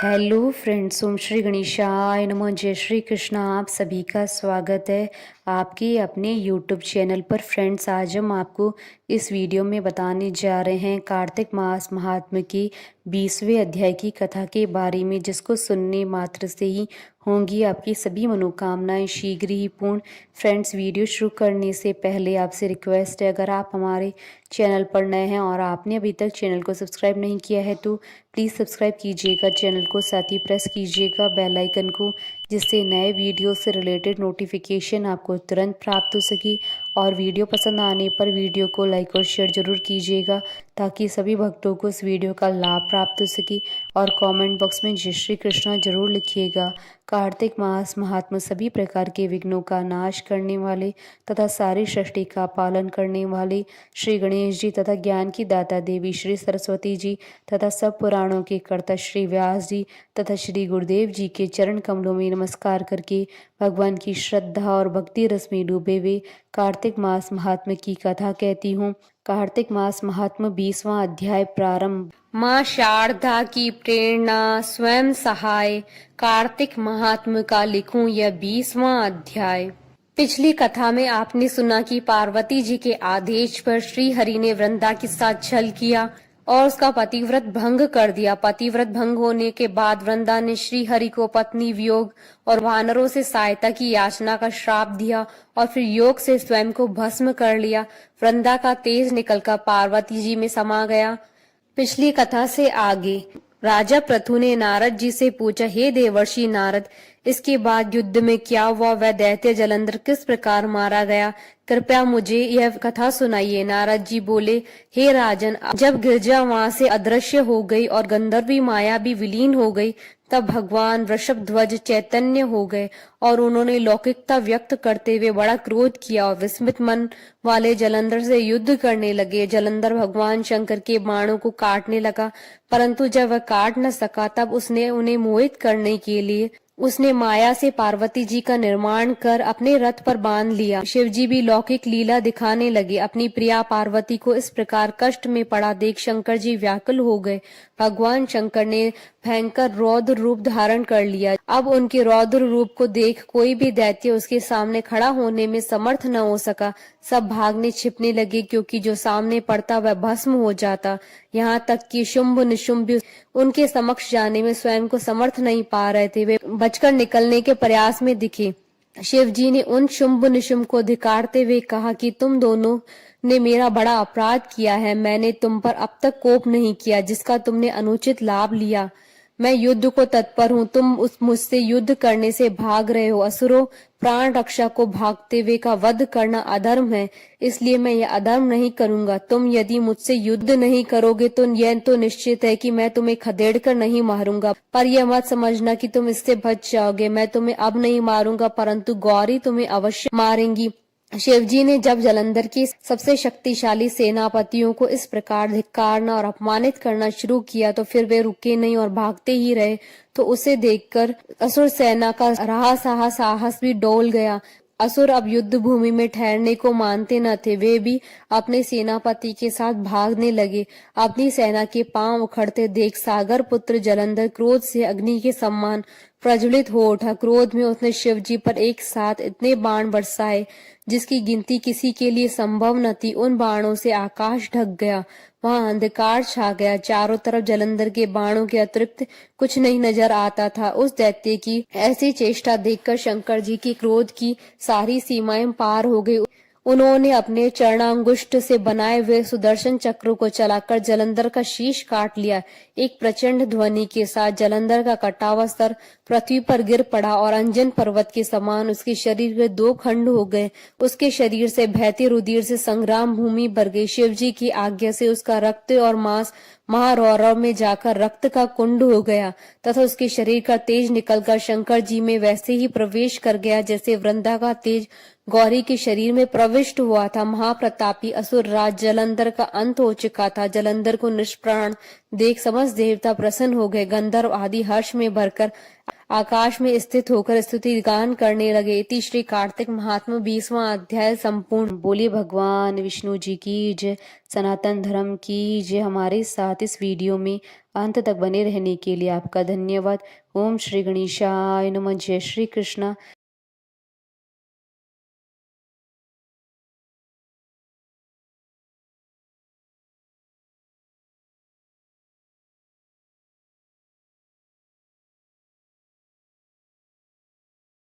Hello friends, ओम श्री गणेशाय नमः। जय श्री कृष्णा। आप सभी का स्वागत है आपके अपने यूट्यूब चैनल पर। फ्रेंड्स, आज हम आपको इस वीडियो में बताने जा रहे हैं कार्तिक मास महात्म्य की 20वें अध्याय की कथा के बारे में, जिसको सुनने मात्र से ही होंगी आपकी सभी मनोकामनाएं शीघ्र ही पूर्ण। फ्रेंड्स, वीडियो शुरू करने से पहले आपसे रिक्वेस्ट है, अगर आप हमारे चैनल पर नए हैं और आपने अभी तक चैनल को सब्सक्राइब नहीं किया है तो प्लीज़ सब्सक्राइब कीजिएगा चैनल को, साथ ही प्रेस कीजिएगा बेल आइकन को, जिससे नए वीडियो से रिलेटेड नोटिफिकेशन आपको तुरंत प्राप्त हो सके। और वीडियो पसंद आने पर वीडियो को लाइक और शेयर जरूर कीजिएगा, ताकि सभी भक्तों को इस वीडियो का लाभ प्राप्त हो सके। और कमेंट बॉक्स में जय श्री कृष्णा जरूर लिखिएगा। कार्तिक मास महात्मा सभी प्रकार के विघ्नों का नाश करने वाले तथा सारी सृष्टि का पालन करने वाले श्री गणेश जी तथा ज्ञान की दाता देवी श्री सरस्वती जी तथा सब पुराणों के कर्ता श्री व्यास जी तथा श्री गुरुदेव जी के चरण कमलों में नमस्कार करके भगवान की श्रद्धा और भक्ति रस में डूबे हुए कार्तिक मास महात्म्य की कथा कहती हूँ। कार्तिक मास महात्म्य 20वां अध्याय प्रारंभ। माँ शारदा की प्रेरणा स्वयं सहाय। कार्तिक महात्म्य का लिखूं यह 20वां अध्याय। पिछली कथा में आपने सुना कि पार्वती जी के आदेश पर श्री हरि ने वृंदा के साथ छल किया और उसका पतिव्रत भंग कर दिया। पतिव्रत भंग होने के बाद वृंदा ने श्री हरि को पत्नी वियोग और वानरों से सहायता की याचना का श्राप दिया और फिर योग से स्वयं को भस्म कर लिया। वृंदा का तेज निकलकर पार्वती जी में समा गया। पिछली कथा से आगे राजा पृथु ने नारद जी से पूछा, हे देवर्षि नारद, इसके बाद युद्ध में क्या हुआ? वह दैत्य जलंधर किस प्रकार मारा गया? कृपया मुझे यह कथा सुनाइए। नारद जी बोले, हे राजन, जब गिरजा वहां से अदृश्य हो गई और गंधर्वी माया भी विलीन हो गई, तब भगवान वृषभ ध्वज चैतन्य हो गए और उन्होंने लौकिकता व्यक्त करते हुए बड़ा क्रोध किया और विस्मित मन वाले जलंधर से युद्ध करने लगे। जलंधर भगवान शंकर के बाणों को काटने लगा, परंतु जब वह काट न सका तब उसने उन्हें मोहित करने के लिए उसने माया से पार्वती जी का निर्माण कर अपने रथ पर बांध लिया। शिव जी भी लौकिक लीला दिखाने लगे। अपनी प्रिया पार्वती को इस प्रकार कष्ट में पड़ा देख शंकर जी व्याकुल हो गए। भगवान शंकर ने भयंकर रौद्र रूप धारण कर लिया। अब उनके रौद्र रूप को देख कोई भी दैत्य उसके सामने खड़ा होने में समर्थ न हो सका। सब भागने छिपने लगे, क्योंकि जो सामने पड़ता वह भस्म हो जाता। यहाँ तक कि शुंभ निशुंभ उनके समक्ष जाने में स्वयं को समर्थ नहीं पा रहे थे। वे बचकर निकलने के प्रयास में दिखे। शिव जी ने उन शुंभ निशुंभ को धिक्कारते हुए कहा कि तुम दोनों ने मेरा बड़ा अपराध किया है। मैंने तुम पर अब तक कोप नहीं किया, जिसका तुमने अनुचित लाभ लिया। मैं युद्ध को तत्पर हूँ, तुम मुझसे युद्ध करने से भाग रहे हो। असुरों, प्राण रक्षा को भागते हुए का वध करना अधर्म है, इसलिए मैं यह अधर्म नहीं करूंगा। तुम यदि मुझसे युद्ध नहीं करोगे तो यह तो निश्चित है कि मैं तुम्हें खदेड़ कर नहीं मारूंगा, पर यह मत समझना कि तुम इससे बच जाओगे। मैं तुम्हें अब नहीं मारूंगा, परंतु गौरी तुम्हें अवश्य मारेंगी। शिवजी ने जब जलंधर के सबसे शक्तिशाली सेनापतियों को इस प्रकार धिक्कारना और अपमानित करना शुरू किया तो फिर वे रुके नहीं और भागते ही रहे। तो उसे देखकर असुर सेना का रहा साहस भी डोल गया। असुर अब युद्ध भूमि में ठहरने को मानते न थे। वे भी अपने सेनापति के साथ भागने लगे। अपनी सेना के पांव उखड़ते देख सागर पुत्र जलंधर क्रोध से अग्नि के समान प्रज्वलित हो उठा। क्रोध में उसने शिव जी पर एक साथ इतने बाण बरसाए जिसकी गिनती किसी के लिए संभव न थी। उन बाणों से आकाश ढक गया, वहां अंधकार छा गया। चारों तरफ जलंधर के बाणों के अतिरिक्त कुछ नहीं नजर आता था। उस दैत्य की ऐसी चेष्टा देखकर शंकर जी की क्रोध की सारी सीमाएं पार हो गई। उन्होंने अपने चरणांगुष्ठ से बनाए हुए सुदर्शन चक्र को चलाकर जलंधर का शीश काट लिया। एक प्रचंड ध्वनि के साथ जलंधर का कटा हुआ सर पृथ्वी पर गिर पड़ा और अंजन पर्वत के समान उसके शरीर के दो खंड हो गए। उसके शरीर से बहते रुधिर से संग्राम भूमि भर गई। शिव जी की आज्ञा से उसका रक्त और मांस महारौरव में जाकर रक्त का कुंड हो गया तथा उसके शरीर का तेज निकलकर शंकर जी में वैसे ही प्रवेश कर गया जैसे वृंदा का तेज गौरी के शरीर में प्रविष्ट हुआ था। महाप्रतापी असुर राज जलंधर का अंत हो चुका था। जलंधर को निष्प्राण देख समस्त देवता प्रसन्न हो गए। गंधर्व आदि हर्ष में भरकर आकाश में स्थित होकर स्तुति गान करने लगे। इति श्री कार्तिक महात्म्य 20वां अध्याय संपूर्ण। बोलिए भगवान विष्णु जी की जय, सनातन धर्म की जय। हमारे साथ इस वीडियो में अंत तक बने रहने के लिए आपका धन्यवाद। ओम श्री गणेशाय नमः। जय श्री कृष्ण।